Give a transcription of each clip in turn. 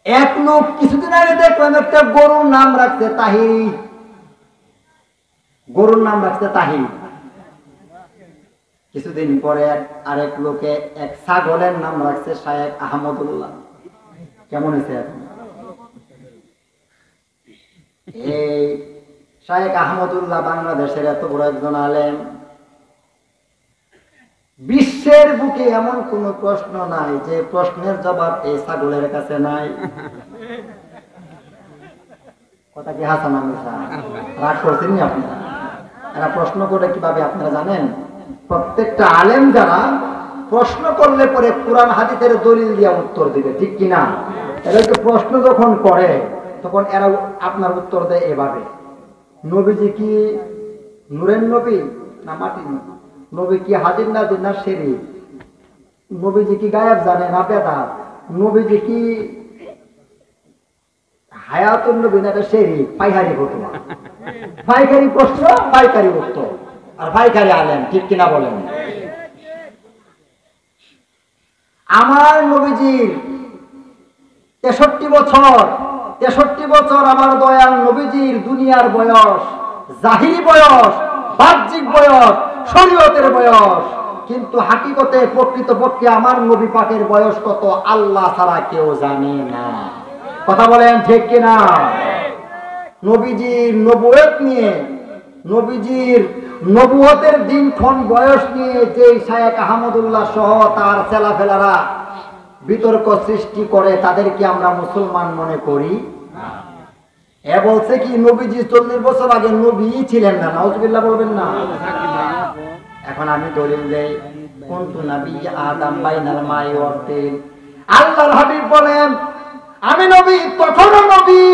এক লোক কিছুদিন আগে দেখলাম একটা গরুর নাম রাখছে তাহিরি, গরুর নাম রাখছে তাহিরি। কিছুদিন পরে আরেক লোকে এক ছাগলের নাম রাখছে শায়েখ আহমদুল্লাহ। কেমন হয়েছে এখন? এই শায়েখ আহমদুল্লাহ বাংলাদেশের এত বড় একজন আলেম, বিশ্বের বুকে এমন কোন প্রশ্ন নাই যে প্রশ্নের জবাব এই ছাগলের কাছে নাই। কথা কি হাসান রাগ করছেন আপনারা? এরা প্রশ্ন করে কিভাবে আপনারা জানেন? প্রত্যেকটা আলেম যারা প্রশ্ন করলে পরে কোরআন হাদিসের দলিল দিয়ে উত্তর দিবে, ঠিক কিনা? এদেরকে প্রশ্ন যখন করে তখন এরা আপনার উত্তর দেয় এভাবে, নবীজি কি নূরের নবী না মাটির নবী? নবী কি হাজির নাজির না শেরি? নবীজি কি গায়েব জানে না বেদাত? নবীজি কি হায়াতুন নবী না শেরি? পাইকারি ঘটনা, পাইকারি প্রশ্ন, পাইকারি উত্তর, আর পাইকারি আলেম, ঠিক কিনা বলেন? আমার নবীজির 63 বছর আমার দয়াল নবীজির দুনিয়ার বয়স, জাহিরি বয়স, বাহ্যিক বয়স, শরীয়তের বয়স, কিন্তু হাকিকতে প্রকৃতপক্ষে আমার নবী পাকের বয়স কত আল্লাহ ছাড়া কেউ জানে না। কথা বলেন ঠিক কিনা? নবীজির নবুয়ত নিয়ে, নবীজির নবুয়তের দিনক্ষণ বয়স নিয়ে যে শায়েখ আহমদুল্লাহ সহ তার ছেলাফেলারা বিতর্ক সৃষ্টি করে, তাদেরকে আমরা মুসলমান মনে করি। এ বলছে কি নবীজি 40 বছর আগে নবী ছিলেন না, নাউজুবিল্লাহ বলবেন না? এখন আমি দলিল দেই, কুনতু নবী আদম বাইনাল মাই ওয়াত তিন। আল্লাহর হাবিব বলেন আমি নবী তখনও নবী,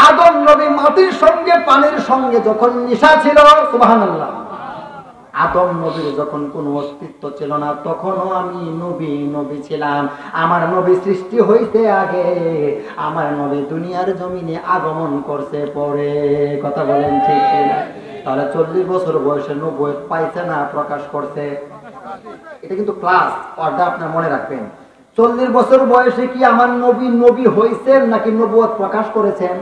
আদম নবী মাটির সঙ্গে পানির সঙ্গে যখন মিশা ছিল, সুবহানাল্লাহ, আদম নবীর যখন কোনো অস্তিত্ব ছিল না তখনও আমি নবী ছিলাম। আমার নবী সৃষ্টি হইতে আগে, আমার নবী দুনিয়ার জমিনে আগমন করছে পরে। কথা বলেন ঠিক কিনা? তাহলে 40 বছর বয়সে নবুয়ত পাইছে না প্রকাশ করছে? এটা কিন্তু ক্লাস অর্ডার, আপনার মনে রাখবেন। 40 বছর বয়সে কি আমার নবী হইছেন নাকি নবুয়ত প্রকাশ করেছেন?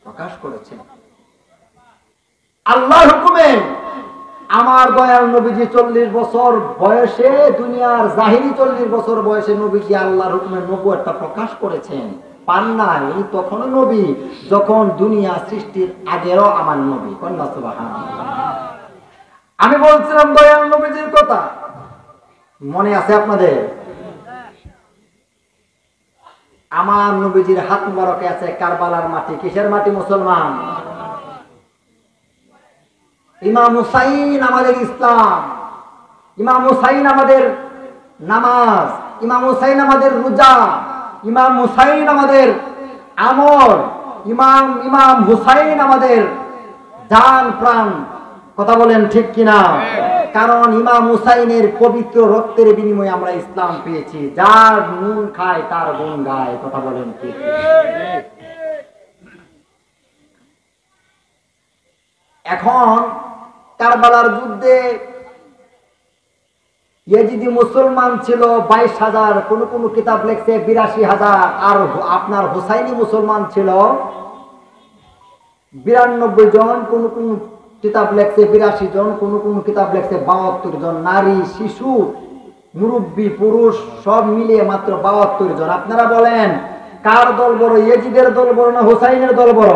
প্রকাশ করেছেন আল্লাহর হুকুমে। আমার দয়াল নবীজি 40 বছর বয়সে, দুনিয়ার জাহিরি 40 বছর বয়সে নবীজি আল্লাহর হুকুমে নবুয়তটা প্রকাশ করেছেন। পান না, উনি তখনও নবী যখন দুনিয়া সৃষ্টির আগেরও আমার নবী। কন্যা সুবহানাল্লাহ। আমি বলছিলাম দয়াল নবীজির কথা, মনে আছে আপনাদের? আমার নবীজির হাত মোবারকে আছে কারবালার মাটি। কিসের মাটি মুসলমান? ইমাম হুসাইন আমাদের ইসলাম, ইমাম হুসাইন আমাদের নামাজ, ইমাম হুসাইন আমাদের রোজা, ইমাম হুসাইন আমাদের আমল, ইমাম হুসাইন আমাদের জান প্রাণ। কথা বলেন ঠিক কিনা? কারণ ইমাম হুসাইনের পবিত্র রক্তের বিনিময়ে আমরা ইসলাম পেয়েছি। যার নুন খায় তার গুণ গায়। কথা বলেন ঠিক। এখন কারবালার যুদ্ধে ইয়াজিদি মুসলমান ছিল 22,000, কোন কিতাব লেখছে 82,000, আর আপনার হুসাইনি মুসলমান ছিল 92 জন, কোন কিতাব লেখছে 82 জন, কোন কিতাব লেখছে 72 জন। নারী, শিশু, মুরব্বী, পুরুষ সব মিলিয়ে মাত্র 72 জন। আপনারা বলেন কার দল বড়? ইয়াজিদের দল বড় না হুসাইনের দল বড়?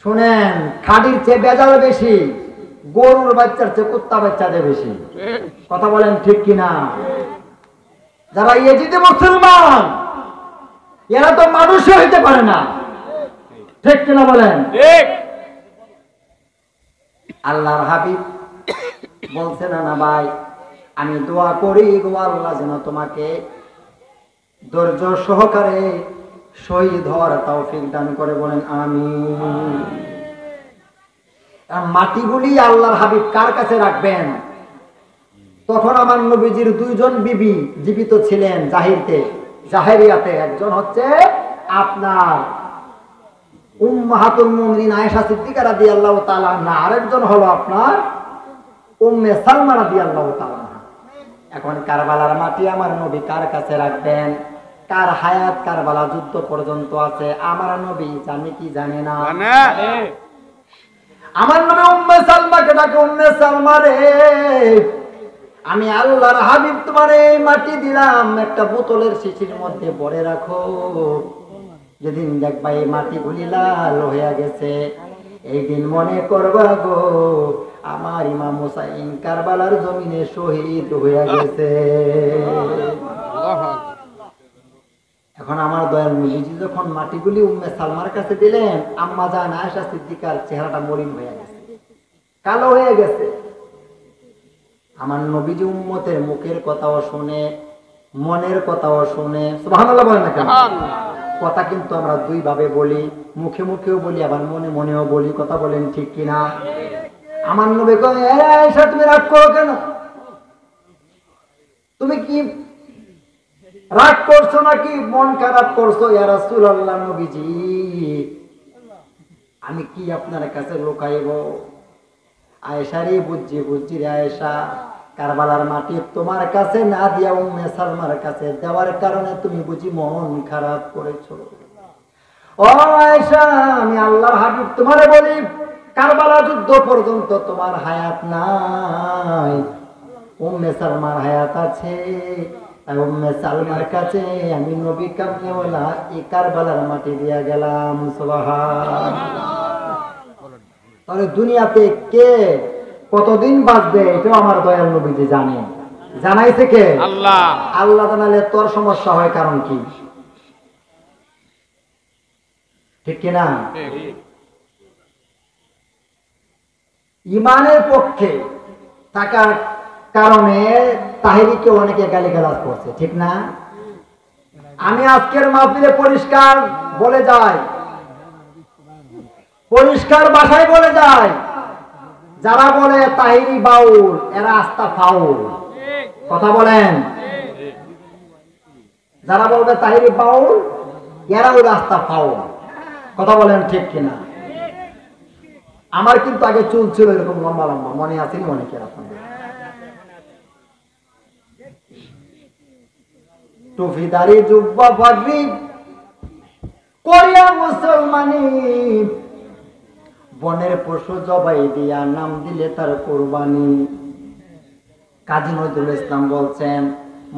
শুনেন, খাড়ির চেয়ে বেজাল বেশি, গরুর বাচ্চার চেয়ে কুত্তা বাচ্চাদের বেশি। কথা বলেন ঠিক কিনা? যারা ইয়াজিদি মুসলমান এরা তো মানুষই হইতে পারে না, ঠিক কিনা বলেন? আল্লাহর হাবিব বলছেন না ভাই, আমি দোয়া করি গো আল্লাহ যেন তোমাকে ধৈর্য সহকারে শহীদ হওয়ার তৌফিক দান করে। বলেন আমিন। মাটিগুলি আল্লাহর হাবিব কার কাছে রাখবেন? তখন আমার নবীজির 2 জন বিবি জীবিত ছিলেন জাহেরিয়াতে। একজন হচ্ছে আপনার উম্মাহাতুল মুমিনিন আয়েশা সিদ্দিকা রাদিয়াল্লাহু তাআলা আনহা, আরেকজন হলো আপনার উম্মে সালমা রাদিয়াল্লাহু তাআলা আনহা। এখন কারবালার মাটি আমার নবী কার কাছে রাখবেন? কার হায়াত কারবালা যুদ্ধ পর্যন্ত আছে আমার নবী জানে কি জানে না? আমার নবী উম্মে সালমাকে ডাকে, উম্মে সালমা রে, আমি আল্লাহর হাবিব তোমার এই মাটি দিলাম, একটা বোতলের শিশির মধ্যে ভরে রাখো। যেদিন দেখবা এই মাটিগুলি লাল হয়ে গেছে, এই দিন মনে করবা গো আমার ইমাম হুসাইন কারবালার জমিনে শহীদ হয়ে গেছে। এখন আমার দয়াল নবীজি যখন মাটিগুলি উম্মে সালমার কাছে দিলেন, আম্মা জান আয়েশা সিদ্দিকার চেহারাটা মলিন হয়ে গেছে, কালো হয়ে গেছে। আমার নবীজি উম্মতের মুখের কথাও শুনে, মনের কথাও শুনে, সুবহানাল্লাহ বলেন না কেন? কথা কিন্তু আমরা দুই ভাবে বলি, মুখে মুখেও বলি আবার মনে মনেও বলি, কথা বলেন ঠিক কিনা? আমার নবী কয়, আয়েশা তুমি রাগ করো কেন? তুমি কি রাগ করছো নাকি মন খারাপ করছো? ইয়া রাসূলুল্লাহ, নবীজি আমি কি আপনার কাছে লুকাইব? আয়েশা রে, বুঝছি রে আয়েশা, কারবালার মাটি তোমার কাছে না দিয়া উম্মে সালমার কাছে দেওয়ার কারণে তুমি বুঝি মন খারাপ করেছো। ও আয়েশা, আমি আল্লাহর হাবিব তোমারে বলি, কারবালা যুদ্ধ পর্যন্ত তোমার হায়াত নাই, উম্মে সালমার হায়াত আছে। উম্মে সালমার কাছে আমি নবী কামলিওয়ালা এই কারবালার মাটি দিয়া গেলাম। সুবহানাল্লাহ। তাহলে দুনিয়াতে কে কতদিন বাঁচবে এটাও আমার দয়াল নবীজি জানেন। জানাইছে কে? আল্লাহ। আল্লাহ জানালে তোর সমস্যা হয় কারণ কি? ঠিক কিনা? ইমানের পক্ষে থাকার কারণে তাহিরিকে অনেকে গালিগালাজ করছে, ঠিক না? আমি আজকের মাহফিলে পরিষ্কার বলে যাই, পরিষ্কার ভাষায় বলে যায়, যারা বলে তাহিরি বাউল এরা আস্থা ফাউল। কথা বলেন। যারা বলবে তাহিরি বাউল এরা ওই রাস্তা ফাউল। কথা বলেন ঠিক কিনা? আমার কিন্তু আগে চুল ছিল এরকম লম্বা লম্বা, মনে আছেন অনেকের আপনাদের? টুফিদারি জুব্বা পাগড়ি করিয়া মুসলমানি, বনের পশু জবাই দিয়া নাম দিলে তার কোরবানি। কাজী নজরুল ইসলাম বলছেন,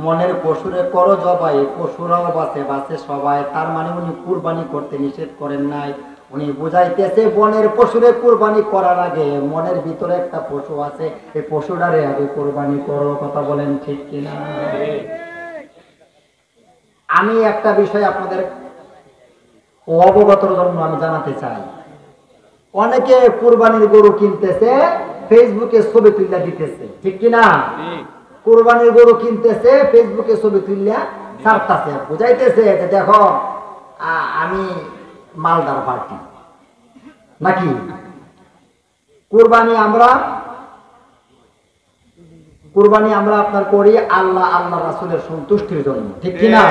মনের পশুরে করো জবাই, পশুরাও বাঁচে বাঁচে সবাই। তার মানে উনি কুরবানি করতে নিষেধ করেন নাই, উনি বুঝাইতেছে বনের পশুরে কুরবানি করার আগে মনের ভিতরে একটা পশু আছে, এই পশুটারে আগে কুরবানি করো। কথা বলেন ঠিক কিনা? আমি একটা বিষয় আপনাদের অবগতর জন্য আমি জানাতে চাই, অনেকে কুরবানির গরু কিনতেছে, ফেসবুকে ছবি তুলে দিতেছে, ঠিক কিনা? কুরবানির গরু কিনতেছে, ফেসবুকে ছবি তুলে ছাড়তেছে, বুঝাইতেছে যে দেখো আমি মালদার পার্টি নাকি। কুরবানি আমরা আপনার করি আল্লাহ রাসূলের সন্তুষ্টির জন্য, ঠিক কিনা?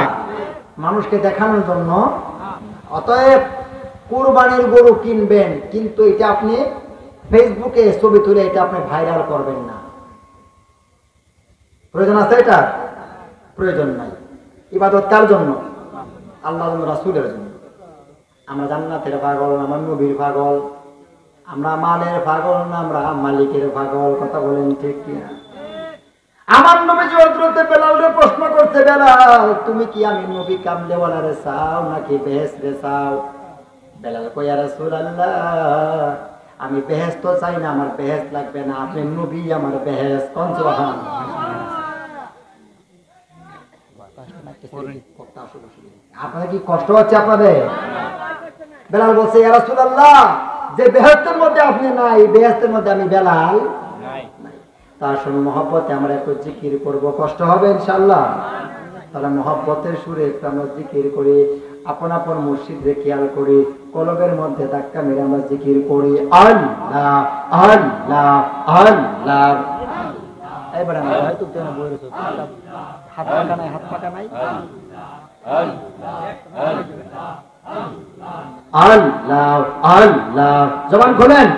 মানুষকে দেখানোর জন্য। অতএব কুরবানির গরু কিনবেন, কিন্তু এটা আপনি ফেসবুকে ছবি তুলে এটা আপনি ভাইরাল করবেন না। প্রয়োজন আছে? এটা প্রয়োজন নাই। ইবাদত কার জন্য? আল্লাহ রাসূলের জন্য। আমরা জান্নাতের পাগল, আমার নবীর পাগল, আমরা মালের পাগল না, আমরা মালিকের পাগল। কথা বলেন ঠিক কিনা? আমার নবীজি হযরতে বেলালকে প্রশ্ন করতে, বেলাল তুমি কি আমি নবী কামলেওয়ালারে চাও নাকি বেহেশতে চাও? বেলাল কয়, ইয়া রাসূলুল্লাহ, আমি বেহেশত চাই না, আমার বেহেশত লাগবে না, আপনি নবী আমার বেহেশত। কোন সুবহানাল্লাহ। আপনাদের কি কষ্ট হচ্ছে আপনাদের? বেলাল বলছে, ইয়া রাসূলুল্লাহ, যে বেহেশতের মধ্যে আপনি নাই, বেহেশতের মধ্যে আমি বেলাল নাই। তার সঙ্গে মহব্বতে আমরা একটু জিকির করব, কষ্ট হবে ইনশাআল্লাহ। তাহলে মহব্বতের সুরে একটু আমরা জিকির করি, আপন আপন মুর্শিদকে খেয়াল করি, কলবের মধ্যে ধাক্কা মেরে আমরা জিকির করি আল্লাহ আল্লাহ আল্লাহ। এবার আমরা হয়তো কেন বলে হাত পাকা নাই, হাত পাকা নাই। আল্লাহ আল্লাহ, জবান খোলেন।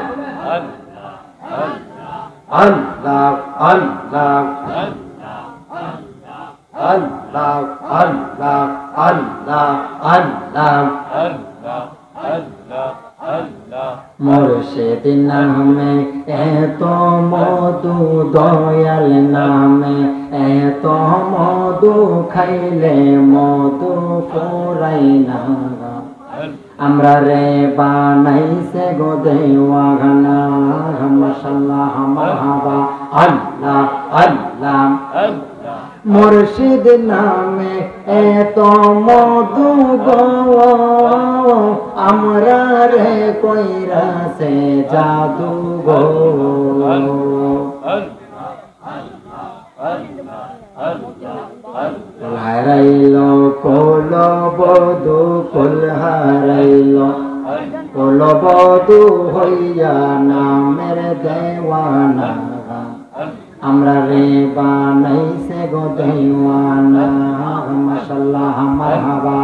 আল্লাহ আল্লাহ আল্লাহ আল্লাহ আল্লাহ আল্লাহ মুর্শিদ নামে এত মধু, দয়াল নামে এত মধু, খাইলে মধু ফুরাই না। আমরা রে বানাইছে গো দেওয়ানা, মাশাআল্লাহ মারহাবা আল্লাহ আল্লাহ। মুর্শিদ নামে এত মধু গো, আমরা রে কইরাছে জাদু গো। হারাইল কোল বধু কোল হারাইল, কোল বধু হইয়া নামের দেওয়ানা। আমরা রে বানাইছে গো দেওয়ানা, মাশাআল্লাহ মারহাবা।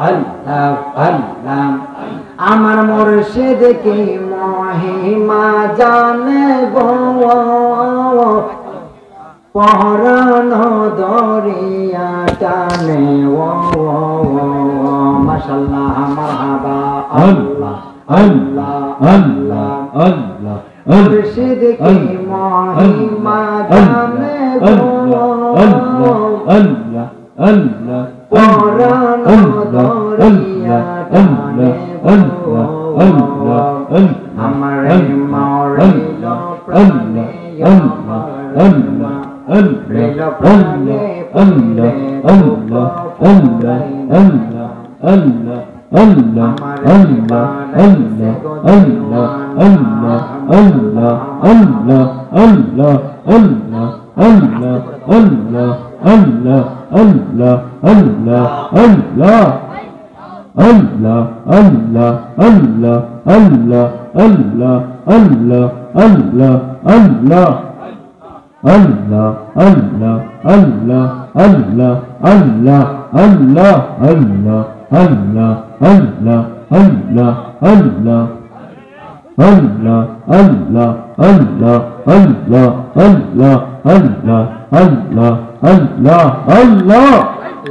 আল্লাহ আল্লাহ। আমার মুর্শিদ কি মহিমা জানে গো, পহরান দরিয়া টানে ও, মাশাআল্লাহ মারহাবা আল্লাহ আল্লাহ আল্লাহ আল্লাহ। মুর্শিদ কি মহিমা জানে গো, আল্লাহ আল্লাহ পহরান দরিয়া টানে আমার মরিল প্রাণে রেল প্রাণে পুলে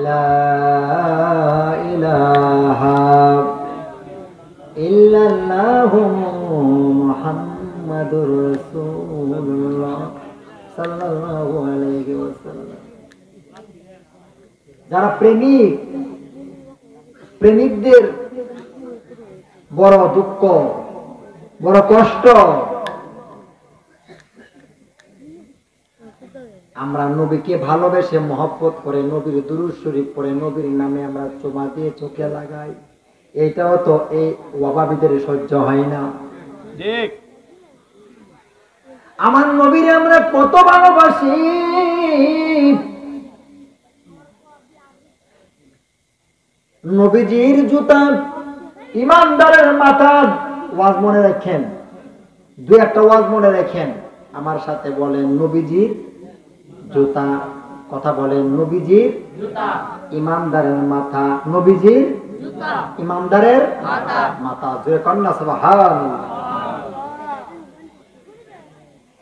লা ইলাহা ইল্লাল্লাহু মুহাম্মাদুর রাসূলুল্লাহ সাল্লাল্লাহু আলাইহি ওয়াসাল্লাম। যারা প্রেমিক, প্রেমিকদের বড় দুঃখ, বড় কষ্ট। আমরা নবীকে ভালোবেসে মহব্বত করে নবীর দুরূদ শরীফ পড়ে নবীর নামে আমরা চুমা দিয়ে চোখে লাগাই, এইটাও তো এই ওয়াহাবীদের সহ্য হয় না। ঠিক। আমার নবীরে আমরা কত ভালোবাসি, নবীজির জুতা ইমানদারের মাথা। ওয়াজ মনে রাখেন, দু একটা ওয়াজ মনে রাখেন, আমার সাথে বলেন নবীজির জুতা। কথা বলেন নবীজির জুতা ইমানদারের মাথা, নবীজির জুতা ইমানদারের মাথা। মাথা জোরে কন্যা সুবহানাল্লাহ।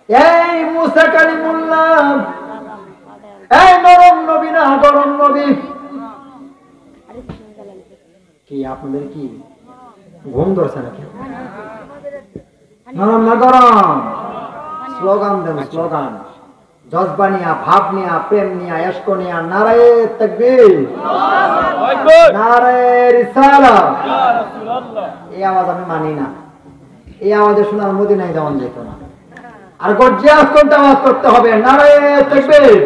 এই মুসা কালিমুল্লাহ, এই নরম নবী না গরম নবী? কি আপনাদের কি ঘুম ধরছে নাকি? নরম না গরম? স্লোগান দেন, স্লোগান। জজবা নিয়া, ভাব নিয়া, প্রেম নিয়া, ইশক নিয়া। নারায়ে তাকবীর, নারায়ে রিসালাত। এই আওয়াজ আমি মানি না। এই আওয়াজে শোনার মদিনায় যাওয়া যেত না। আর গর্জিয়াস কোনটা আওয়াজ করতে হবে? নারায়ে তাকবীর,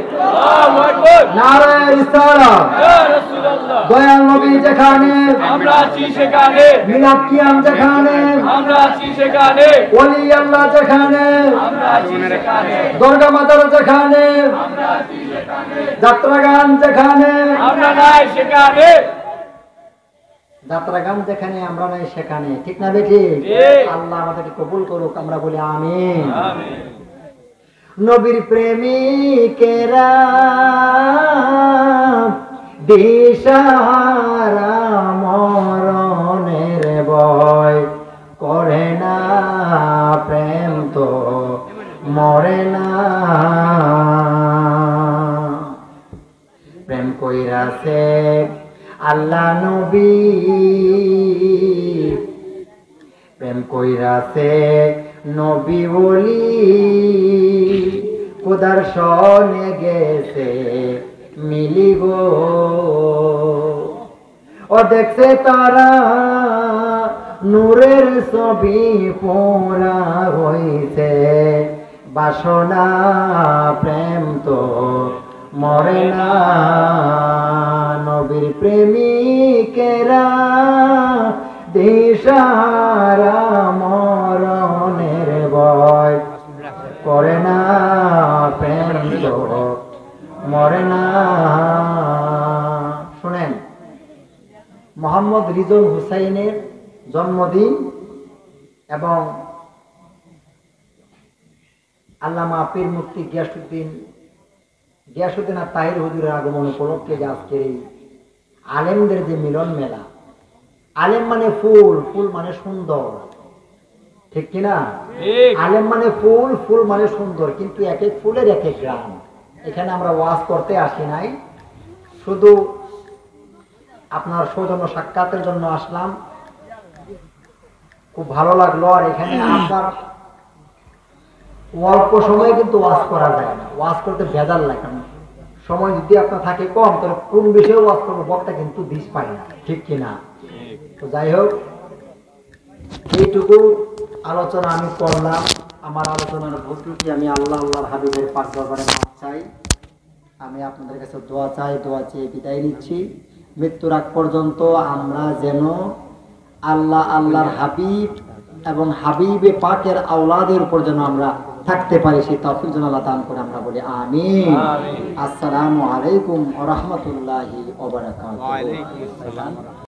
আল্লাহু আকবার, নারায়ে রিসালাত। ইয়া রাসূলুল্লাহ। দয়াল নবী যেখানে আমরা আছি সেখানে, মিলাদ কিয়াম যেখানে আমরা আছি সেখানে, ওলি আল্লাহ যেখানে আমরা আছি সেখানে, দুর্গা মাতার যেখানে আমরা আছি সেখানে, যাত্রা গান যেখানে আমরা নাই সেখানে, যাত্রা গান যেখানে আমরা নাই সেখানে। ঠিক না বেঠি? আল্লাহ আমাদেরকে কবুল করুক, আমরা বলি আমিন। নবীর প্রেমিকেরা দিশাহারা মরণের ভয় করে না, প্রেম তো মরে না। প্রেম কইরাছে আল্লাহ নবী, প্রেম কইরাছে নবী বলি, খোদার সনে গেছে মিলি গো। ও দেখছে তারা নূরের ছবি পোড়া হইছে, বাসনা প্রেম তো মরে না। নবীর প্রেমিকেরা দিশাহারা মরণের ভয় করে না, প্রেম তো মরে না। শুনেন, মোহাম্মদ রিজন হুসাইনের জন্মদিন এবং আল্লামা পীর মুফতি গিয়াসউদ্দিন আর তাহির হুজুরের আগমন উপলক্ষে যে আজকের এই আলেমদের যে মিলন মেলা। আলেম মানে ফুল, ফুল মানে সুন্দর, ঠিক কিনা? আলেম মানে ফুল, ফুল মানে সুন্দর, কিন্তু এক এক ফুলের এক এক গ্রাম। এখানে আমরা ওয়াজ করতে আসি নাই, শুধু আপনার সৌজন্য সাক্ষাতের জন্য আসলাম। খুব ভালো লাগলো। আর এখানে আপনার অল্প সময়ে কিন্তু ওয়াজ করা যায় না, ওয়াজ করতে ভেজাল লাগে। সময় যদি আপনার থাকে কম, তাহলে কোন বিষয়ে ওয়াজ করবো বক্তা কিন্তু দিস পায় না, ঠিক কিনা? তো যাই হোক, এইটুকু আলোচনা আমি করলাম। আমার আলোচনার ভুল ত্রুটি আমি আল্লাহর হাবিবের পাক দরবারে মাফ চাই। আমি আপনাদের কাছে দোয়া চাই, দোয়া চেয়ে বিদায় নিচ্ছি। মৃত্যুর আগ পর্যন্ত আমরা যেন আল্লাহর হাবিব এবং হাবিবে পাকের আওলাদের উপর যেন আমরা থাকতে পারি, সেই তৌফিক যেন আল্লাহ দান করে। আমরা বলি আমিন। আসসালামু আলাইকুম ওয়া রাহমাতুল্লাহি ওয়া বারাকাতুহু।